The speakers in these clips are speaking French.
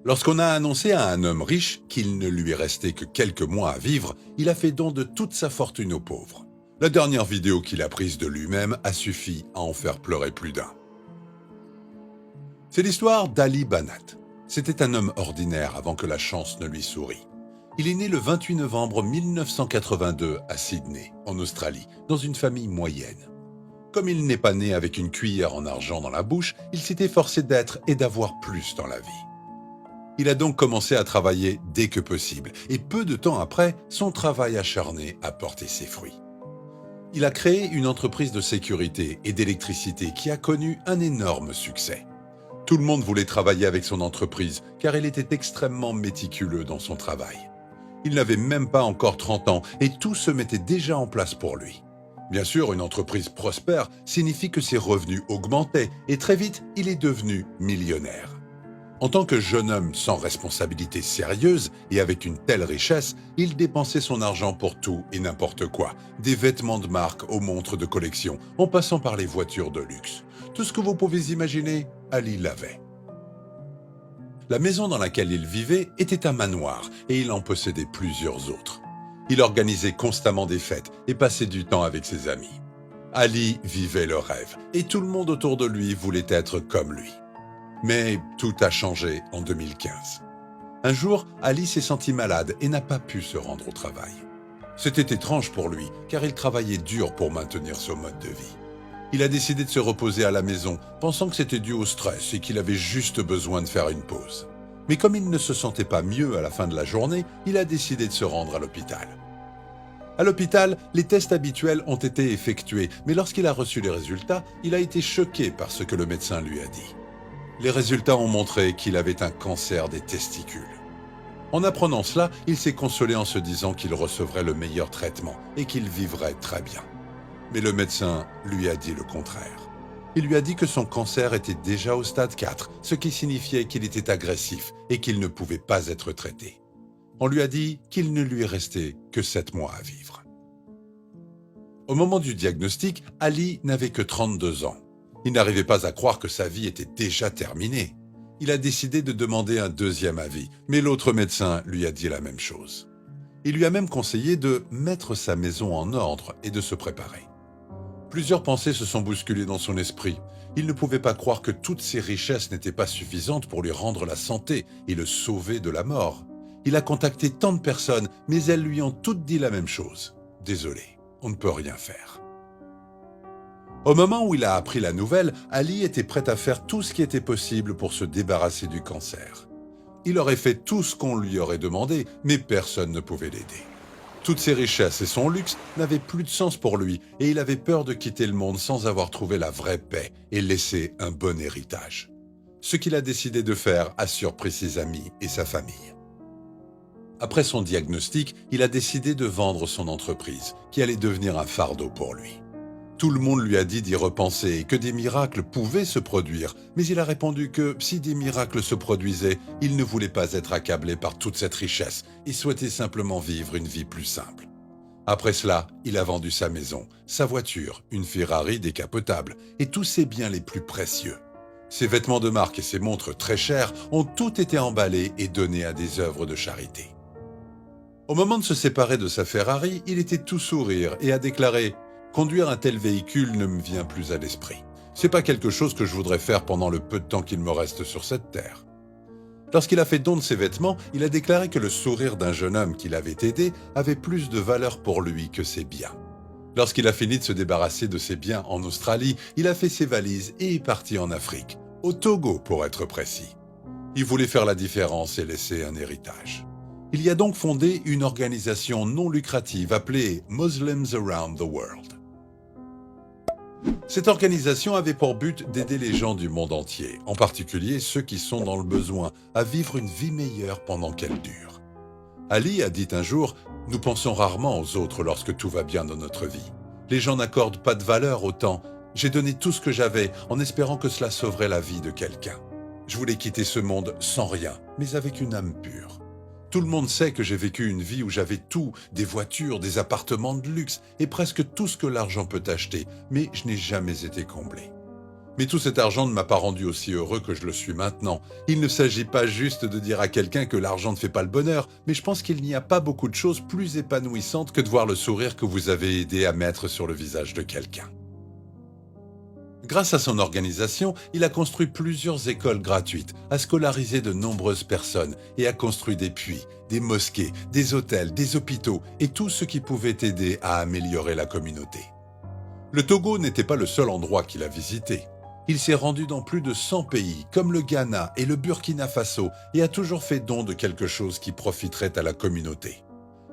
Lorsqu'on a annoncé à un homme riche qu'il ne lui restait que quelques mois à vivre, il a fait don de toute sa fortune aux pauvres. La dernière vidéo qu'il a prise de lui-même a suffi à en faire pleurer plus d'un. C'est l'histoire d'Ali Banat. C'était un homme ordinaire avant que la chance ne lui sourie. Il est né le 28 novembre 1982 à Sydney, en Australie, dans une famille moyenne. Comme il n'est pas né avec une cuillère en argent dans la bouche, il s'est efforcé d'être et d'avoir plus dans la vie. Il a donc commencé à travailler dès que possible, et peu de temps après, son travail acharné a porté ses fruits. Il a créé une entreprise de sécurité et d'électricité qui a connu un énorme succès. Tout le monde voulait travailler avec son entreprise, car il était extrêmement méticuleux dans son travail. Il n'avait même pas encore 30 ans, et tout se mettait déjà en place pour lui. Bien sûr, une entreprise prospère signifie que ses revenus augmentaient, et très vite, il est devenu millionnaire. En tant que jeune homme sans responsabilité sérieuse et avec une telle richesse, il dépensait son argent pour tout et n'importe quoi, des vêtements de marque aux montres de collection, en passant par les voitures de luxe. Tout ce que vous pouvez imaginer, Ali l'avait. La maison dans laquelle il vivait était un manoir et il en possédait plusieurs autres. Il organisait constamment des fêtes et passait du temps avec ses amis. Ali vivait le rêve et tout le monde autour de lui voulait être comme lui. Mais tout a changé en 2015. Un jour, Ali s'est senti malade et n'a pas pu se rendre au travail. C'était étrange pour lui, car il travaillait dur pour maintenir son mode de vie. Il a décidé de se reposer à la maison, pensant que c'était dû au stress et qu'il avait juste besoin de faire une pause. Mais comme il ne se sentait pas mieux à la fin de la journée, il a décidé de se rendre à l'hôpital. À l'hôpital, les tests habituels ont été effectués, mais lorsqu'il a reçu les résultats, il a été choqué par ce que le médecin lui a dit. Les résultats ont montré qu'il avait un cancer des testicules. En apprenant cela, il s'est consolé en se disant qu'il recevrait le meilleur traitement et qu'il vivrait très bien. Mais le médecin lui a dit le contraire. Il lui a dit que son cancer était déjà au stade 4, ce qui signifiait qu'il était agressif et qu'il ne pouvait pas être traité. On lui a dit qu'il ne lui restait que 7 mois à vivre. Au moment du diagnostic, Ali n'avait que 32 ans. Il n'arrivait pas à croire que sa vie était déjà terminée. Il a décidé de demander un deuxième avis, mais l'autre médecin lui a dit la même chose. Il lui a même conseillé de mettre sa maison en ordre et de se préparer. Plusieurs pensées se sont bousculées dans son esprit. Il ne pouvait pas croire que toutes ses richesses n'étaient pas suffisantes pour lui rendre la santé et le sauver de la mort. Il a contacté tant de personnes, mais elles lui ont toutes dit la même chose. Désolé, on ne peut rien faire. Au moment où il a appris la nouvelle, Ali était prêt à faire tout ce qui était possible pour se débarrasser du cancer. Il aurait fait tout ce qu'on lui aurait demandé, mais personne ne pouvait l'aider. Toutes ses richesses et son luxe n'avaient plus de sens pour lui et il avait peur de quitter le monde sans avoir trouvé la vraie paix et laisser un bon héritage. Ce qu'il a décidé de faire a surpris ses amis et sa famille. Après son diagnostic, il a décidé de vendre son entreprise, qui allait devenir un fardeau pour lui. Tout le monde lui a dit d'y repenser et que des miracles pouvaient se produire, mais il a répondu que si des miracles se produisaient, il ne voulait pas être accablé par toute cette richesse et souhaitait simplement vivre une vie plus simple. Après cela, il a vendu sa maison, sa voiture, une Ferrari décapotable et tous ses biens les plus précieux. Ses vêtements de marque et ses montres très chères ont tout été emballés et donnés à des œuvres de charité. Au moment de se séparer de sa Ferrari, il était tout sourire et a déclaré « Conduire un tel véhicule ne me vient plus à l'esprit. C'est pas quelque chose que je voudrais faire pendant le peu de temps qu'il me reste sur cette terre. » Lorsqu'il a fait don de ses vêtements, il a déclaré que le sourire d'un jeune homme qui l'avait aidé avait plus de valeur pour lui que ses biens. Lorsqu'il a fini de se débarrasser de ses biens en Australie, il a fait ses valises et est parti en Afrique, au Togo pour être précis. Il voulait faire la différence et laisser un héritage. Il y a donc fondé une organisation non lucrative appelée Muslims Around the World. Cette organisation avait pour but d'aider les gens du monde entier, en particulier ceux qui sont dans le besoin, à vivre une vie meilleure pendant qu'elle dure. Ali a dit un jour « Nous pensons rarement aux autres lorsque tout va bien dans notre vie. Les gens n'accordent pas de valeur au temps. J'ai donné tout ce que j'avais en espérant que cela sauverait la vie de quelqu'un. Je voulais quitter ce monde sans rien, mais avec une âme pure. Tout le monde sait que j'ai vécu une vie où j'avais tout, des voitures, des appartements de luxe et presque tout ce que l'argent peut acheter, mais je n'ai jamais été comblé. Mais tout cet argent ne m'a pas rendu aussi heureux que je le suis maintenant. Il ne s'agit pas juste de dire à quelqu'un que l'argent ne fait pas le bonheur, mais je pense qu'il n'y a pas beaucoup de choses plus épanouissantes que de voir le sourire que vous avez aidé à mettre sur le visage de quelqu'un. Grâce à son organisation, il a construit plusieurs écoles gratuites, a scolarisé de nombreuses personnes et a construit des puits, des mosquées, des hôtels, des hôpitaux et tout ce qui pouvait aider à améliorer la communauté. Le Togo n'était pas le seul endroit qu'il a visité. Il s'est rendu dans plus de 100 pays, comme le Ghana et le Burkina Faso, et a toujours fait don de quelque chose qui profiterait à la communauté.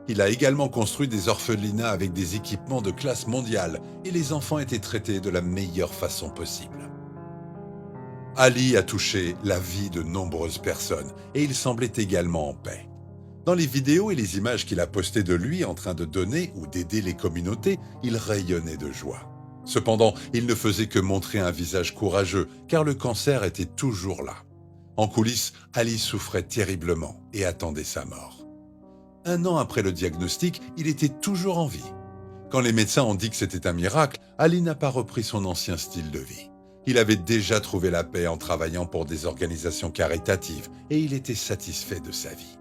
Il a également construit des orphelinats avec des équipements de classe mondiale, et les enfants étaient traités de la meilleure façon possible. Ali a touché la vie de nombreuses personnes, et il semblait également en paix. Dans les vidéos et les images qu'il a postées de lui en train de donner ou d'aider les communautés, il rayonnait de joie. Cependant, il ne faisait que montrer un visage courageux, car le cancer était toujours là. En coulisses, Ali souffrait terriblement et attendait sa mort. 1 an après le diagnostic, il était toujours en vie. Quand les médecins ont dit que c'était un miracle, Ali n'a pas repris son ancien style de vie. Il avait déjà trouvé la paix en travaillant pour des organisations caritatives et il était satisfait de sa vie.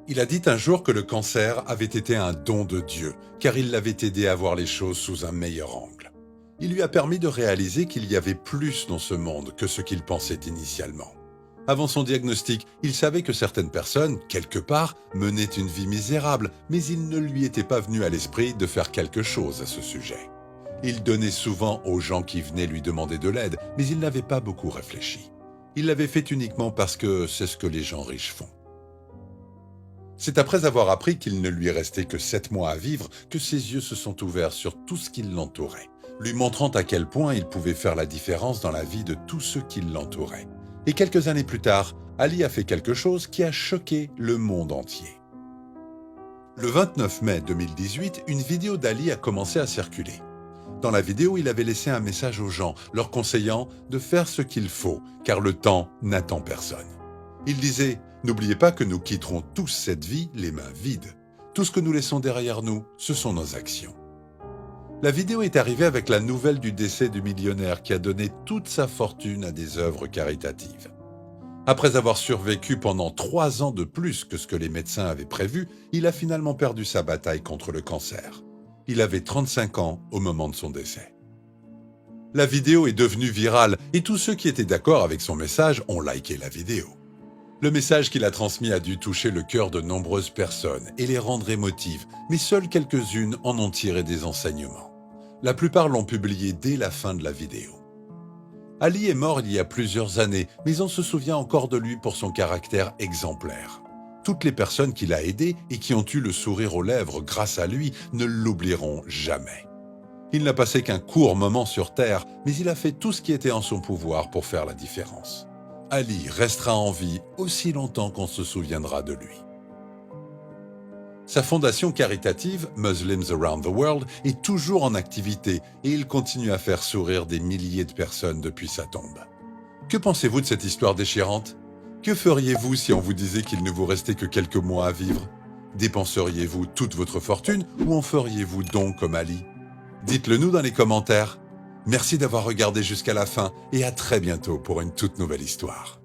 Il a dit un jour que le cancer avait été un don de Dieu, car il l'avait aidé à voir les choses sous un meilleur angle. Il lui a permis de réaliser qu'il y avait plus dans ce monde que ce qu'il pensait initialement. Avant son diagnostic, il savait que certaines personnes, quelque part, menaient une vie misérable, mais il ne lui était pas venu à l'esprit de faire quelque chose à ce sujet. Il donnait souvent aux gens qui venaient lui demander de l'aide, mais il n'avait pas beaucoup réfléchi. Il l'avait fait uniquement parce que c'est ce que les gens riches font. C'est après avoir appris qu'il ne lui restait que 7 mois à vivre que ses yeux se sont ouverts sur tout ce qui l'entourait, lui montrant à quel point il pouvait faire la différence dans la vie de tous ceux qui l'entouraient. Et quelques années plus tard, Ali a fait quelque chose qui a choqué le monde entier. Le 29 mai 2018, une vidéo d'Ali a commencé à circuler. Dans la vidéo, il avait laissé un message aux gens, leur conseillant de faire ce qu'il faut, car le temps n'attend personne. Il disait « N'oubliez pas que nous quitterons tous cette vie les mains vides. Tout ce que nous laissons derrière nous, ce sont nos actions. » La vidéo est arrivée avec la nouvelle du décès du millionnaire qui a donné toute sa fortune à des œuvres caritatives. Après avoir survécu pendant 3 ans de plus que ce que les médecins avaient prévu, il a finalement perdu sa bataille contre le cancer. Il avait 35 ans au moment de son décès. La vidéo est devenue virale et tous ceux qui étaient d'accord avec son message ont liké la vidéo. Le message qu'il a transmis a dû toucher le cœur de nombreuses personnes et les rendre émotives, mais seules quelques-unes en ont tiré des enseignements. La plupart l'ont publié dès la fin de la vidéo. Ali est mort il y a plusieurs années, mais on se souvient encore de lui pour son caractère exemplaire. Toutes les personnes qu'il a aidées et qui ont eu le sourire aux lèvres grâce à lui ne l'oublieront jamais. Il n'a passé qu'un court moment sur Terre, mais il a fait tout ce qui était en son pouvoir pour faire la différence. Ali restera en vie aussi longtemps qu'on se souviendra de lui. Sa fondation caritative, Muslims Around the World, est toujours en activité et il continue à faire sourire des milliers de personnes depuis sa tombe. Que pensez-vous de cette histoire déchirante? Que feriez-vous si on vous disait qu'il ne vous restait que quelques mois à vivre? Dépenseriez-vous toute votre fortune ou en feriez-vous donc comme Ali? Dites-le nous dans les commentaires. Merci d'avoir regardé jusqu'à la fin et à très bientôt pour une toute nouvelle histoire.